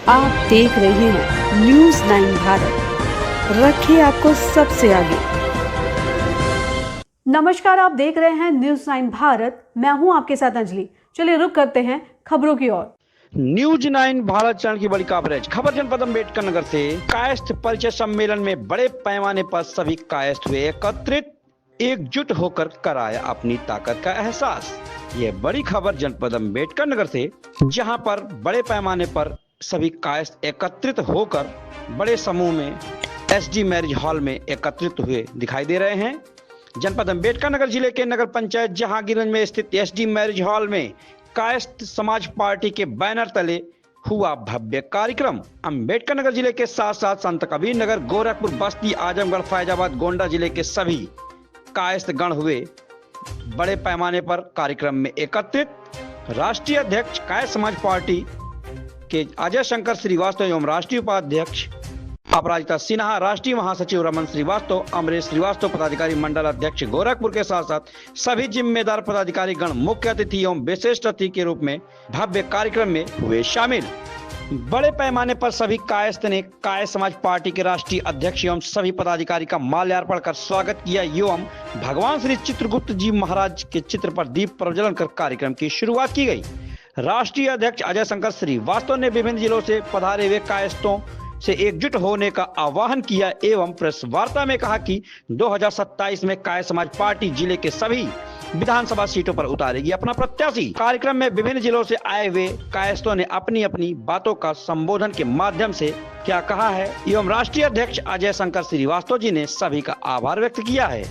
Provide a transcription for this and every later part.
आप देख रहे हैं न्यूज़ 9 भारत, रखिए आपको सबसे आगे। नमस्कार, आप देख रहे हैं न्यूज़ 9 भारत, मैं हूं आपके साथ अंजलि। चलिए रुक करते हैं खबरों की ओर। न्यूज 9 भारत चैनल की बड़ी कवरेज। खबर जनपद अम्बेडकर नगर से कायस्थ परिचय सम्मेलन में बड़े पैमाने पर सभी कायस्थ हुए एकत्रित, एकजुट होकर कराया अपनी ताकत का एहसास। ये बड़ी खबर जनपद अम्बेडकर नगर से, जहां पर बड़े पैमाने पर सभी कायस्थ एकत्रित होकर बड़े समूह में एसडी मैरिज हॉल में एकत्रित हुए दिखाई दे रहे हैं। जनपद अम्बेडकर नगर जिले के नगर पंचायत जहांगीरगंज में स्थित एसडी मैरिज हॉल में कायस्थ समाज पार्टी के बैनर तले हुआ भव्य कार्यक्रम। अम्बेडकर नगर जिले के साथ साथ संत कबीर नगर, गोरखपुर, बस्ती, आजमगढ़, फैजाबाद, गोंडा जिले के सभी कायस्थ गण हुए बड़े पैमाने पर कार्यक्रम में एकत्रित। राष्ट्रीय अध्यक्ष कायस्थ समाज पार्टी के अजय शंकर श्रीवास्तव एवं राष्ट्रीय उपाध्यक्ष अपराजिता सिन्हा, राष्ट्रीय महासचिव रमन श्रीवास्तव, अमरेश श्रीवास्तव, पदाधिकारी मंडल अध्यक्ष गोरखपुर के साथ साथ सभी जिम्मेदार पदाधिकारी गण मुख्य अतिथि एवं विशिष्ट अतिथि के रूप में भव्य कार्यक्रम में हुए शामिल। बड़े पैमाने पर सभी कायस्थ ने कायस्थ समाज पार्टी के राष्ट्रीय अध्यक्ष एवं सभी पदाधिकारी का माल्यार्पण कर स्वागत किया एवं भगवान श्री चित्रगुप्त जी महाराज के चित्र पर दीप प्रज्वलन कर कार्यक्रम की शुरुआत की गई। राष्ट्रीय अध्यक्ष अजय शंकर श्रीवास्तव ने विभिन्न जिलों से पधारे हुए कायस्थों से एकजुट होने का आह्वान किया एवं प्रेस वार्ता में कहा कि 2027 में कायस्थ समाज पार्टी जिले के सभी विधानसभा सीटों पर उतारेगी अपना प्रत्याशी। कार्यक्रम में विभिन्न जिलों से आए हुए कायस्थों ने अपनी अपनी बातों का संबोधन के माध्यम से क्या कहा है एवं राष्ट्रीय अध्यक्ष अजय शंकर श्रीवास्तव जी ने सभी का आभार व्यक्त किया है।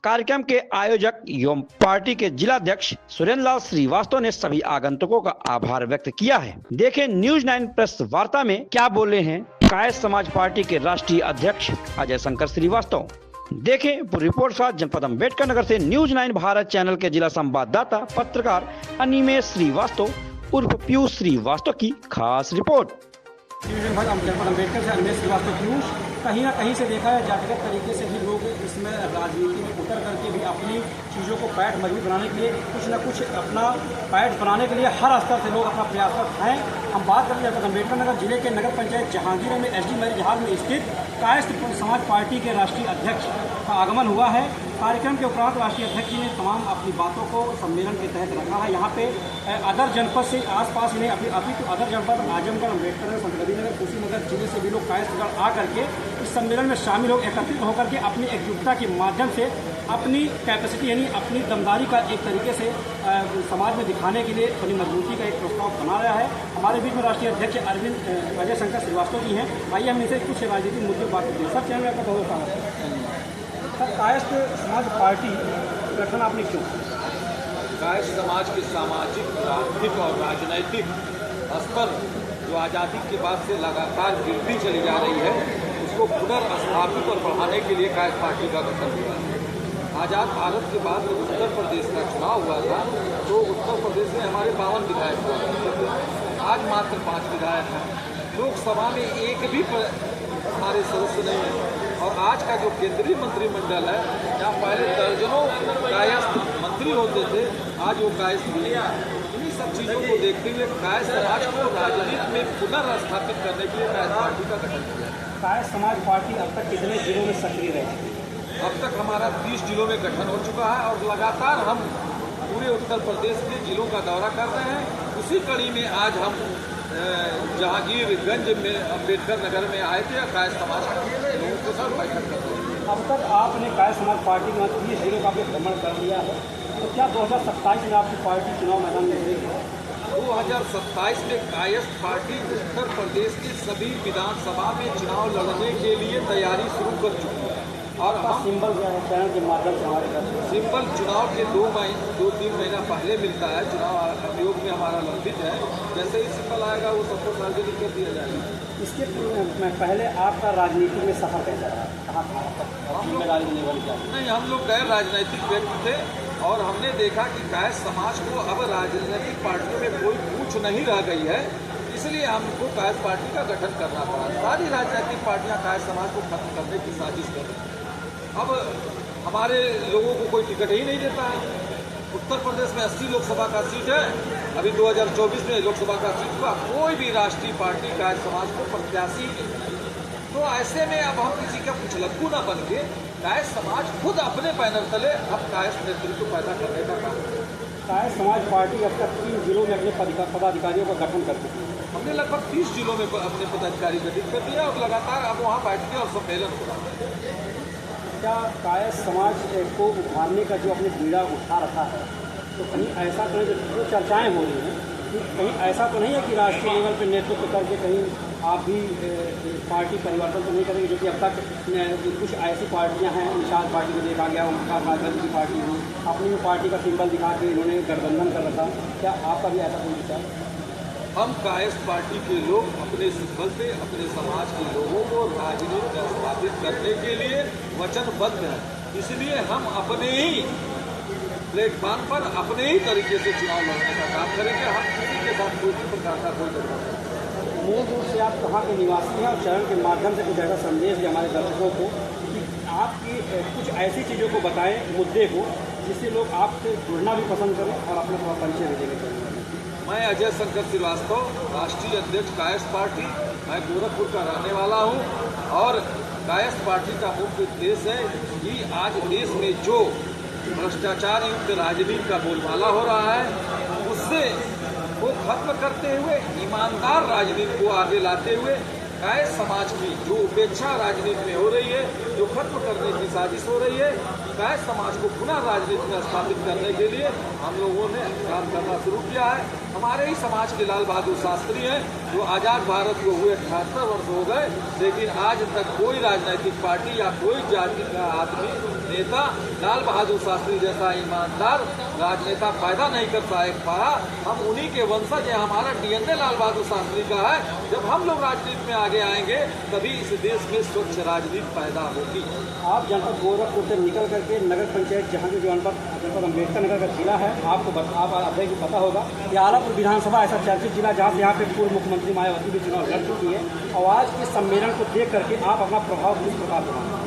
कार्यक्रम के आयोजक एवं पार्टी के जिलाध्यक्ष सुरेंद्र लाल श्रीवास्तव ने सभी आगंतुकों का आभार व्यक्त किया है। देखें न्यूज 9 प्रेस वार्ता में क्या बोले हैं कायस्थ समाज पार्टी के राष्ट्रीय अध्यक्ष अजय शंकर श्रीवास्तव। देखें पूरी रिपोर्ट साथ जनपद अम्बेडकर नगर से न्यूज 9 भारत चैनल के जिला संवाददाता पत्रकार अनिमेश श्रीवास्तव उर्फ पीयूष श्रीवास्तव की खास रिपोर्ट। जनपद अम्बेडकर से अनिमेश श्रीवास्तव पीयूष। कहीं ना कहीं से देखा है जातिगत तरीके से भी लोग इसमें राजनीति में उतर करके भी अपनी चीज़ों को पैठ मजबूत बनाने के लिए कुछ ना कुछ अपना पैठ बनाने के लिए हर स्तर से लोग अपना प्रयासरत हैं। हम बात करें जनपद अम्बेडकर नगर जिले के नगर पंचायत जहांगीर में एसडी मैरिज हॉल में स्थित कायस्थ समाज पार्टी के राष्ट्रीय अध्यक्ष का आगमन हुआ है। कार्यक्रम के उपरांत राष्ट्रीय अध्यक्ष जी ने तमाम अपनी बातों को सम्मेलन के तहत रखा है। यहाँ पे अदर जनपद से आसपास इन्हें अभी तो अदर जनपद आजमगढ़, अम्बेडकर नगर, संत कबीर नगर, कुशीनगर जिले से भी लोग कायस्थगढ़ आ करके इस सम्मेलन में शामिल हो एकत्रित होकर के अपनी एकजुटता के माध्यम से अपनी कैपेसिटी यानी अपनी दमदारी का एक तरीके से समाज में दिखाने के लिए अपनी मजबूती का एक प्रस्ताव बना रहा है। हमारे बीच में राष्ट्रीय अध्यक्ष अजय शंकर श्रीवास्तव जी हैं। आइए हम इनसे कुछ राजनीतिक मुद्दे पर बात करते हैं। सर, चैनल में आपका बहुत स्वागत है। कायस्थ समाज पार्टी गठन आपने क्यों? कायस्थ समाज की सामाजिक, आर्थिक और राजनैतिक स्तर जो आज़ादी के बाद से लगातार गिरती चली जा रही है, उसको पुनर्स्थापित और बढ़ाने के लिए कायस्थ पार्टी का गठन हुआ है। आज़ाद भारत के बाद जब उत्तर प्रदेश का चुनाव हुआ था तो उत्तर प्रदेश में हमारे 52 विधायक हुआ, आज मात्र 5 विधायक हैं। लोकसभा में एक भी हमारे सदस्य नहीं है। और आज का जो केंद्रीय मंत्रिमंडल है, जहाँ पहले दर्जनों कायस्थ मंत्री होते थे, आज वो कायस्थ नहीं है। इन्हीं सब चीज़ों को देखते हुए कायस्थ समाज को राजनीति में पुनर्स्थापित करने के लिए कायस्थ पार्टी का गठन किया। कायस्थ समाज पार्टी अब तक कितने जिलों में सक्रिय रही? अब तक हमारा 30 जिलों में गठन हो चुका है और लगातार हम पूरे उत्तर प्रदेश के जिलों का दौरा कर रहे हैं। उसी कड़ी में आज हम जहांगीरगंज में अम्बेडकर नगर में आए थे, कायस्थ समाज के लोगों के साथ बैठक कर रहे हैं। अब तक आपने कायस्थ समाज पार्टी में 30 जिलों का भ्रमण कर लिया है, तो क्या 2027 में आपकी पार्टी चुनाव मैदान में उतरेगी? 2027 में कायस्थ पार्टी उत्तर प्रदेश की सभी विधानसभा में चुनाव लड़ने के लिए तैयारी शुरू कर चुकी है। और हम सिंबल जो है चैनल के माध्यम से हमारे सिंबल चुनाव के 2-3 महीना पहले मिलता है। चुनाव आयोग में हमारा लंबित है, जैसे ही सिंबल आएगा वो सबको सार्वजनिक कर दिया जाएगा। इसके पहले आपका राजनीति में सफर कैसा रहा? कहाँ था जिम्मेदारी निभानी चाहिए? नहीं, हम लोग गैर राजनीतिक व्यक्ति थे और हमने देखा कि कायस्थ समाज को अब राजनीतिक पार्टियों में कोई पूछ नहीं रह गई है, इसलिए हमको कायस्थ पार्टी का गठन करना पड़ा। सारी राजनीतिक पार्टियां कायस्थ समाज को खत्म करने की साजिश कर रही हैं। अब हमारे लोगों को कोई टिकट ही नहीं देता है। उत्तर प्रदेश में 80 लोकसभा का सीट है अभी 2024 में लोकसभा का सीट हुआ, कोई भी राष्ट्रीय पार्टी कायस्थ समाज को प्रत्याशी नहीं। तो ऐसे में अब हम किसी का कुचलक्कू न बन के कायस्थ समाज खुद अपने बैनर तले अब कायस्थ नेतृत्व पैदा करने का काम करे। कायस्थ समाज पार्टी अब तक 3 जिलों में अपने पदाधिकारियों का गठन कर चुकी है। हमने लगभग 30 जिलों में अपने पदाधिकारी गठित कर दिया और लगातार अब वहाँ बैठके और सम्मेलन हो रहा है। क्या कायस्थ समाज को उभारने का जो अपने बीड़ा उठा रखा है, तो कहीं ऐसा तो नहीं, जो चर्चाएं हो रही हैं कि कहीं ऐसा तो नहीं है कि राष्ट्रीय लेवल पर नेतृत्व करके कहीं आप भी पार्टी परिवर्तन तो नहीं करेंगे, जो कि अब तक कुछ ऐसी पार्टियां हैं, निषाद पार्टी को देखा गया, ओमकार राजगंज की पार्टी हुई, अपनी पार्टी का सिंबल दिखा के इन्होंने गठबंधन कर रखा। क्या आपका भी ऐसा कोई विचार? हम कायस्थ पार्टी के लोग अपने सिंबल पे अपने समाज के लोगों को राजनीति में स्थापित करने के लिए वचनबद्ध हैं। इसलिए हम अपने ही प्लेटफॉर्म पर अपने ही तरीके से चुनाव लड़ने का काम करेंगे। हम किसी के साथ कोई भी प्रकार का कोई जरूरत नहीं। मूल रूप से आप कहाँ के निवासी हैं और चरण के माध्यम से कुछ ऐसा संदेश दें हमारे दर्शकों को कि आपकी कुछ ऐसी चीज़ों को बताएं, मुद्दे को, जिससे लोग आपसे जुड़ना भी पसंद करें और अपना थोड़ा परिचय भी देंगे। मैं अजय शंकर श्रीवास्तव, राष्ट्रीय अध्यक्ष कायस्थ पार्टी। मैं गोरखपुर का रहने वाला हूं और कायस्थ पार्टी का मुख्य उद्देश्य है कि आज देश में जो भ्रष्टाचार युक्त राजनीति का बोलबाला हो रहा है उससे वो खत्म करते हुए ईमानदार राजनीति को आगे लाते हुए कायस्थ समाज की जो उपेक्षा राजनीति में हो रही है, जो खत्म करने की साजिश हो रही है, कायस्थ समाज को पुनः राजनीति में स्थापित करने के लिए हम लोगों ने काम करना शुरू किया है। हमारे ही समाज के लाल बहादुर शास्त्री हैं, जो आज़ाद भारत को हुए 78 वर्ष हो गए, लेकिन आज तक कोई राजनीतिक पार्टी या कोई जाति का आदमी नेता लाल बहादुर शास्त्री जैसा ईमानदार राजनेता पैदा नहीं कर पाया। हम उन्हीं के वंशज हैं, हमारा डीएनए लाल बहादुर शास्त्री का है। जब हम लोग राजनीति में आगे आएंगे तभी इस देश में स्वच्छ राजनीति पैदा होगी। आप जनपद गोरखपुर से निकल करके नगर पंचायत जहाँ की जनपद अम्बेडकर नगर का जिला है, आपको आप अध्यक्ष को पता होगा कि आलापुर विधानसभा ऐसा चर्चित जिला जहाँ से यहाँ पे पूर्व मुख्यमंत्री मायावती भी चुनाव लड़ चुकी है। और आज के सम्मेलन को देख करके आप अपना प्रभाव किस प्रकार बनाएंगे?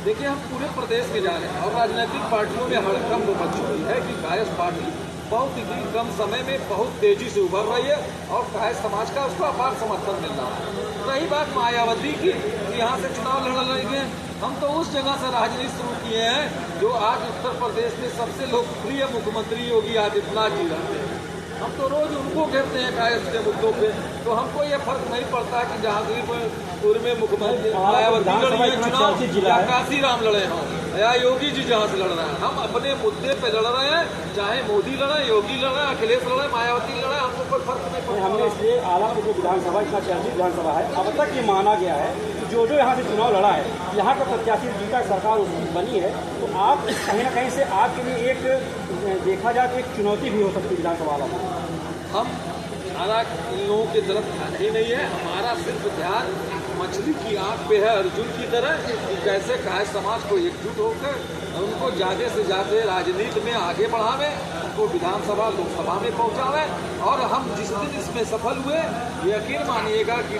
देखिए, हम पूरे प्रदेश में जा रहे हैं और राजनीतिक पार्टियों में हड़कंप मच चुकी है कि कायस्थ पार्टी बहुत ही कम समय में बहुत तेजी से उभर रही है और कायस्थ समाज का उसको अपार समर्थन मिल रहा है। रही बात मायावती की, यहाँ से चुनाव लड़ लेंगे, हम तो उस जगह से राजनीति शुरू किए हैं जो आज उत्तर प्रदेश में सबसे लोकप्रिय मुख्यमंत्री योगी आदित्यनाथ जी रहते हैं। हम तो रोज उनको कहते हैं कायस्थ के मुद्दों पे, तो हमको ये फर्क नहीं पड़ता कि जहांगीरपुर में मुख्यमंत्री मायावती लड़ी है चुनाव या काशीराम लड़े हों या योगी जी जहाँ से लड़ रहे हैं। हम अपने मुद्दे पे लड़ रहे हैं, चाहे मोदी लड़े, योगी लड़े, अखिलेश लड़े, मायावती लड़े, हमको कोई फर्क नहीं पड़ता। हमने इसलिए आलापुर जो विधानसभा इतना चर्चित विधानसभा है, अब तक ये माना गया है कि जो यहाँ से चुनाव लड़ा है, यहाँ का प्रत्याशी जीता, सरकार उसकी बनी है, तो आप कहीं ना कहीं से आपके लिए एक देखा जाए तो एक चुनौती भी हो सकती है विधानसभा में। हमारा इन लोगों की तरफ ध्यान ही नहीं है। हमारा सिर्फ ध्यान मछली की आंख पे है, अर्जुन की तरह, कि कैसे कायस्थ समाज को एकजुट होकर उनको ज़्यादा से ज़्यादा राजनीति में आगे बढ़ावे, उनको विधानसभा लोकसभा में पहुंचावे। और हम जिस दिन इसमें सफल हुए, यकीन मानिएगा कि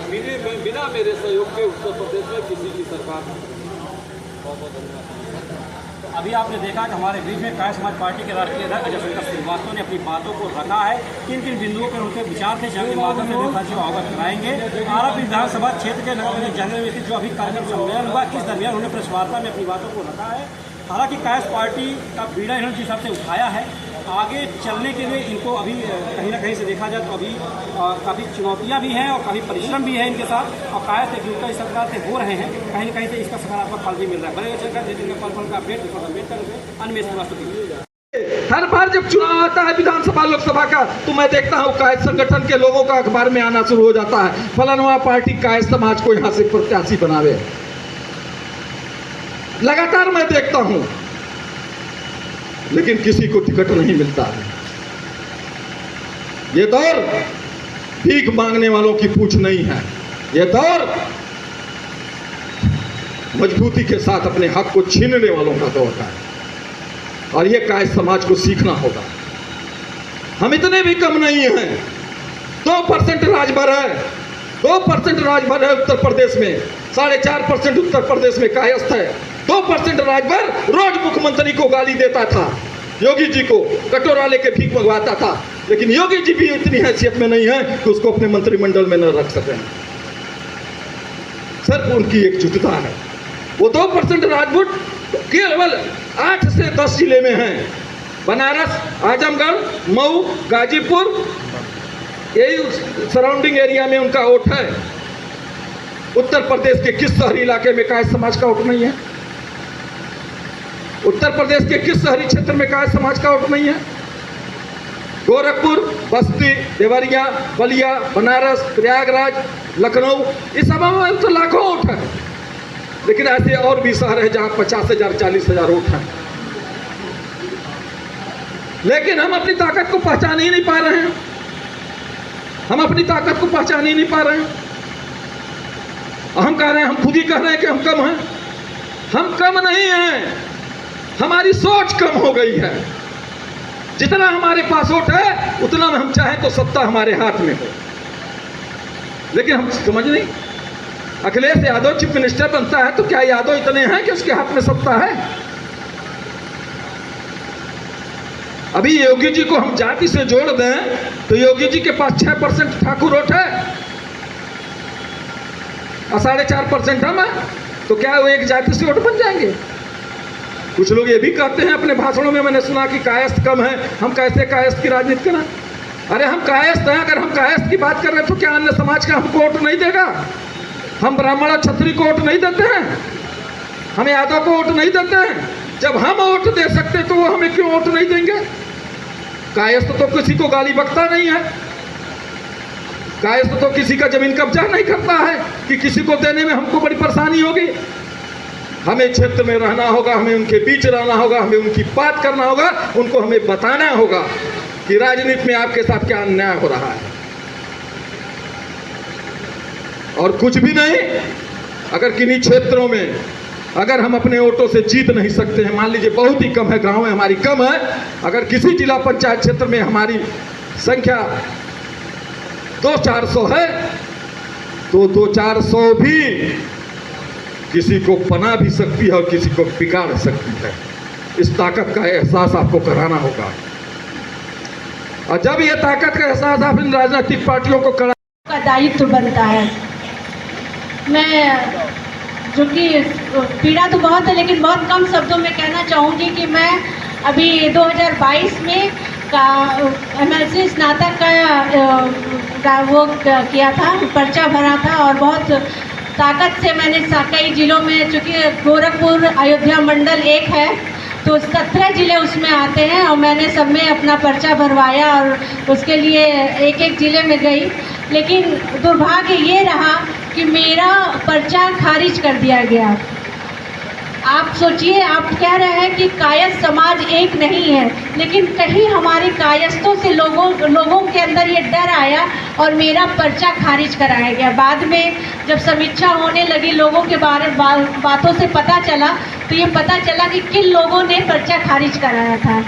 बिना मेरे सहयोग के उत्तर प्रदेश में किसी की सरकार नहीं। बहुत बहुत धन्यवाद। अभी आपने देखा कि हमारे बीच में कायस्थ समाज पार्टी के राष्ट्रीय अध्यक्ष अजय शंकर श्रीवास्तव ने अपनी बातों को रखा है। किन किन बिंदुओं पर उनके विचार थे, जहाँ के माध्यम से लोग अवगत कराएंगे। आलापुर विधानसभा क्षेत्र के नगर जंगल में जो अभी कार्यक्रम सम्मेलन हुआ, किस दरमियान उन्होंने प्रेस वार्ता में अपनी बातों को रखा है। हालांकि कायस्थ पार्टी का बीड़ा इन्होंने जिस हिसाब से उठाया है, आगे चलने के लिए इनको अभी कहीं ना कहीं से देखा जाए तो अभी काफ़ी चुनौतियां भी हैं और काफ़ी परिश्रम भी है इनके साथ, और कायस्थ एकजुटता इस सरकार से हो रहे हैं, कहीं ना कहीं से इसका सकारात्मक फल भी मिल रहा है। बने चलकर देखेंगे पल पल का अपडेट अनमेश श्रीवास्तव। हर बार जब चुनाव आता है विधानसभा लोकसभा का, तो मैं देखता हूँ कायस्थ संगठन के लोगों का अखबार में आना शुरू हो जाता है, फलानुमा पार्टी कायस्थ समाज को यहाँ से प्रत्याशी बनावे। लगातार मैं देखता हूं, लेकिन किसी को टिकट नहीं मिलता है। ये दौर भीख मांगने वालों की पूछ नहीं है, ये दौर मजबूती के साथ अपने हक को छीनने वालों का दौर है, और ये कायस्थ समाज को सीखना होगा। हम इतने भी कम नहीं हैं। 2% राजभर है, 2% राजभर है उत्तर प्रदेश में, 4.5% उत्तर प्रदेश में कायस्थ है। 2% राजभर रोज मुख्यमंत्री को गाली देता था, योगी जी को कटोरा लेके भीख मंगवाता था। लेकिन योगी जी भी इतनी हैसियत में नहीं है कि उसको अपने मंत्रिमंडल में न रख सकें। सिर्फ उनकी एकजुटता है। वो 2% राजपूत केवल 8 से 10 जिले में हैं। बनारस, आजमगढ़, मऊ, गाजीपुर, यही सराउंडिंग एरिया में उनका वोट है। उत्तर प्रदेश के किस शहरी इलाके में कायस्थ समाज का वोट नहीं है? उत्तर प्रदेश के किस शहरी क्षेत्र में कायस्थ समाज का वोट नहीं है? गोरखपुर, बस्ती, देवरिया, बलिया, बनारस, प्रयागराज, लखनऊ, इस सब में तो लाखों वोट है। लेकिन ऐसे और भी शहर है जहां 50,000, 40,000 वोट हैं। लेकिन हम अपनी ताकत को पहचान ही नहीं पा रहे हैं। हम अपनी ताकत को पहचान ही नहीं पा रहे हैं। हम कह रहे हैं, हम खुद ही कह रहे हैं कि हम कम हैं। हम कम नहीं हैं, हमारी सोच कम हो गई है। जितना हमारे पास वोट है उतना में हम चाहें तो सत्ता हमारे हाथ में हो, लेकिन हम समझ नहीं। अखिलेश यादव चीफ मिनिस्टर बनता है तो क्या यादव इतने हैं कि उसके हाथ में सत्ता है? अभी योगी जी को हम जाति से जोड़ दें तो योगी जी के पास 6% ठाकुर वोट है और 4.5% हम हैं, तो क्या वो एक जाति से वोट बन जाएंगे? कुछ लोग ये भी कहते हैं अपने भाषणों में, मैंने सुना कि कायस्थ कम है, हम कैसे कायस्थ की राजनीति करें? अरे हम कायस्थ हैं। अगर हम कायस्थ की बात कर रहे हैं तो क्या अन्य समाज का हमको वोट नहीं देगा? हम ब्राह्मण और क्षत्रिय को वोट नहीं देते हैं? हम यादव को वोट नहीं देते हैं? जब हम वोट दे सकते तो वो हमें क्यों वोट नहीं देंगे? कायस्थ तो किसी को गाली बकता नहीं है। कायस्थ तो किसी का जमीन कब्जा नहीं करता है कि किसी को देने में हमको बड़ी परेशानी होगी। हमें क्षेत्र में रहना होगा, हमें उनके बीच रहना होगा, हमें उनकी बात करना होगा, उनको हमें बताना होगा कि राजनीति में आपके साथ क्या अन्याय हो रहा है। और कुछ भी नहीं, अगर किन्हीं क्षेत्रों में अगर हम अपने वोटों से जीत नहीं सकते हैं, मान लीजिए बहुत ही कम है, गांव में हमारी कम है, अगर किसी जिला पंचायत क्षेत्र में हमारी संख्या 200-400 है तो 200-400 भी किसी को बना भी सकती है और किसी को बिगाड़ सकती है। इस ताकत का एहसास आपको कराना होगा, और जब यह ताकत का एहसास आप इन राजनीतिक पार्टियों को करा का दायित्व बनता है। मैं जो कि पीड़ा तो बहुत है, लेकिन बहुत कम शब्दों में कहना चाहूँगी कि मैं अभी 2022 में का MLC स्नातक का वो किया था, पर्चा भरा था, और बहुत ताकत से मैंने कई जिलों में, चूँकि गोरखपुर अयोध्या मंडल 1 है तो 17 ज़िले उसमें आते हैं, और मैंने सब में अपना पर्चा भरवाया और उसके लिए एक ज़िले में गई। लेकिन दुर्भाग्य ये रहा कि मेरा पर्चा खारिज कर दिया गया। आप सोचिए, आप कह रहे हैं कि कायस्थ समाज एक नहीं है, लेकिन कहीं हमारे कायस्थों से लोगों के अंदर ये डर आया और मेरा पर्चा खारिज कराया गया। बाद में जब समीक्षा होने लगी, लोगों के बातों से पता चला, तो ये पता चला कि किन लोगों ने पर्चा खारिज कराया था।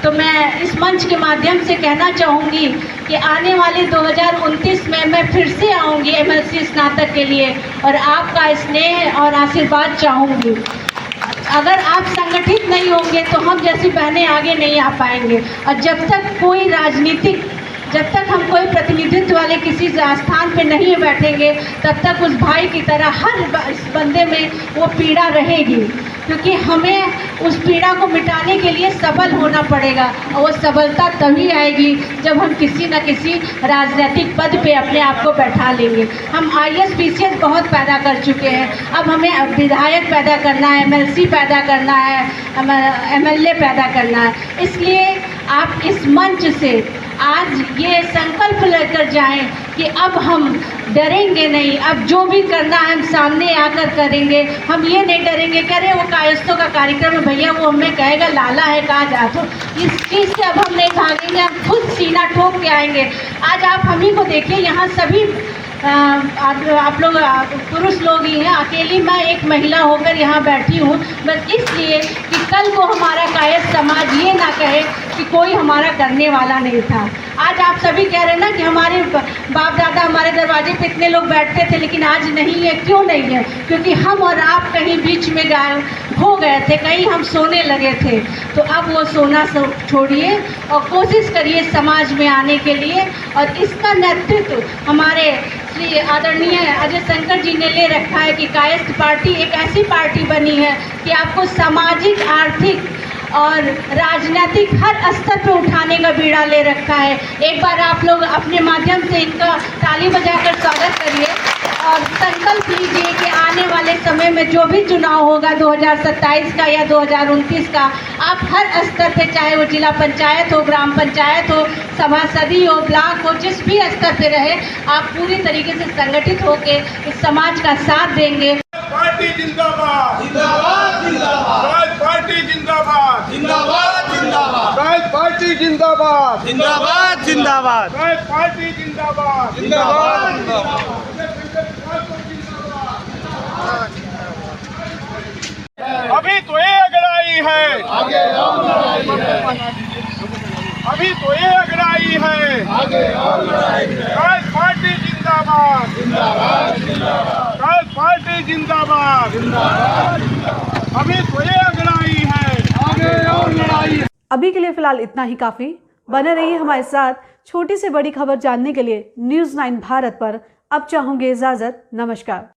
तो मैं इस मंच के माध्यम से कहना चाहूँगी कि आने वाले 2029 में मैं फिर से आऊँगी MLC स्नातक के लिए, और आपका स्नेह और आशीर्वाद चाहूँगी। अगर आप संगठित नहीं होंगे तो हम जैसी बहनें आगे नहीं आ पाएंगे, और जब तक हम कोई प्रतिनिधित्व वाले किसी स्थान पे नहीं बैठेंगे, तब तक उस भाई की तरह हर बंदे में वो पीड़ा रहेगी, क्योंकि हमें उस पीड़ा को मिटाने के लिए सबल होना पड़ेगा। और वो सबलता तभी आएगी जब हम किसी न किसी राजनीतिक पद पे अपने आप को बैठा लेंगे। हम IAS PCS बहुत पैदा कर चुके हैं, अब हमें विधायक पैदा करना है, MLC पैदा करना है, MLA पैदा करना है। इसलिए आप इस मंच से आज ये संकल्प लेकर जाएं कि अब हम डरेंगे नहीं, अब जो भी करना है हम सामने आकर करेंगे। हम ये नहीं डरेंगे कि अरे वो कायस्थों का कार्यक्रम है भैया, वो हमें कहेगा लाला है कहाँ जा, तो इस चीज़ से अब हम नहीं भागेंगे, हम खुद सीना ठोक के आएंगे। आज आप हम ही को देखिए, यहाँ सभी आप लोग पुरुष लोग ही हैं, अकेली मैं एक महिला होकर यहाँ बैठी हूँ, बस इसलिए कि कल को हमारा कायस्थ समाज ये ना कहे कि कोई हमारा करने वाला नहीं था। आज आप सभी कह रहे हैं ना कि हमारे बाप दादा हमारे दरवाजे पे इतने लोग बैठते थे, लेकिन आज नहीं है। क्यों नहीं है? क्योंकि हम और आप कहीं बीच में हो गए थे, कहीं हम सोने लगे थे। तो अब वो सोना छोड़िए और कोशिश करिए समाज में आने के लिए। और इसका नेतृत्व हमारे श्री आदरणीय अजय शंकर जी ने ले रखा है कि कायस्थ पार्टी एक ऐसी पार्टी बनी है कि आपको सामाजिक, आर्थिक और राजनीतिक हर स्तर पर उठाने का बीड़ा ले रखा है। एक बार आप लोग अपने माध्यम से इनका ताली बजाकर स्वागत करिए और संकल्प लीजिए कि आने वाले समय में जो भी चुनाव होगा 2027 का या 2029 का, आप हर स्तर पे, चाहे वो जिला पंचायत हो, ग्राम पंचायत हो, सभासदी हो, ब्लॉक हो, जिस भी स्तर पे रहे, आप पूरी तरीके से संगठित होकर इस समाज का साथ देंगे। पार्टी जिंदाबाद जिंदाबाद जिंदाबाद, पार्टी जिंदाबाद जिंदाबाद जिंदाबाद, पार्टी जिंदाबाद जिंदाबाद जिंदाबाद, पार्टी जिंदाबाद जिंदाबाद जिंदाबाद। अभी तो ये अगड़ाई है, अभी तो ये अगड़ाई है, पार्टी जिंदाबाद जिंदाबाद जिंदाबाद, पार्टी जिंदाबाद जिंदाबाद, अभी तो ये अगड़ाई है, आगे और लड़ाई है। अभी के लिए फिलहाल इतना ही काफ़ी। बने रहिए हमारे साथ। छोटी से बड़ी खबर जानने के लिए न्यूज़ 9 भारत पर अब चाहूँगी इजाज़त। नमस्कार।